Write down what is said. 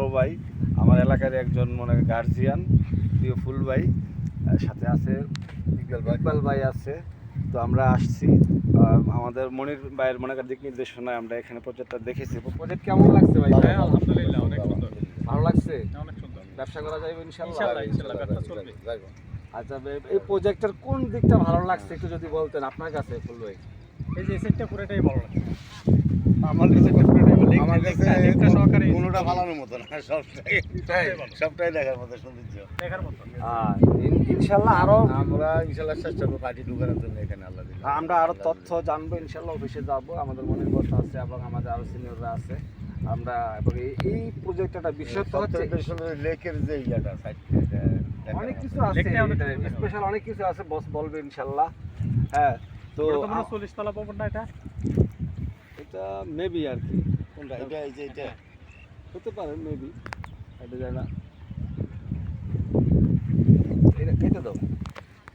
বড় ভাই, আমার এলাকার একজন মনে গার্জিয়ান, প্রিয় ফুল ভাই, সাথে আছে ইকবাল ভাই আছে। তো আমরা আসছি আমাদের মনির ভাইয়ের মনে দিক নির্দেশনায় আমরা এখানে প্রজেক্টটা দেখেছি। প্রজেক্ট কেমন লাগছে ভাই? আলহামদুলিল্লাহ অনেক সুন্দর, ভালো লাগছে, অনেক সুন্দর। ব্যবসা করা যাবে ইনশাআল্লাহ। ইনশাআল্লাহ ব্যবসা চলবে। আচ্ছা এই প্রজেক্টের কোন দিকটা ভালো লাগছে একটু যদি বলতেন আপনার কাছে ফুল ভাই। এই যে সেটটা পুরোটাই ভালো লাগছে আমার কাছে আমার কাছে সহকারে কোনোটা ফালানোর মতো না, সবটাই দেখার মতো সৌন্দর্য দেখার মতো। ইনশাআল্লাহ আরো আমরা ইনশাল্লাহ চেষ্টা করবো পার্টি ঢুকানোর জন্য এখানে। আল্লাহ দিলে আমরা আরো তথ্য জানবো ইনশাআল্লাহ, অফিসে যাব, আমাদের মনের কথা আছে এবং আমাদের আরো সিনিয়ররা আছে। আমরা এবং এই প্রজেক্টটা বিষয় তো হচ্ছে লেকের যে ইয়াটা অনেক কিছু আছে, স্পেশাল অনেক কিছু আছে, বস বলবে ইনশাআল্লাহ। হ্যাঁ, তো 40 তলা ভবন না এটা? এটা মেবি আর কি, কোনটা এটা? এই যে এটা হতে পারে মেবি, এটা জানা এটা দাও।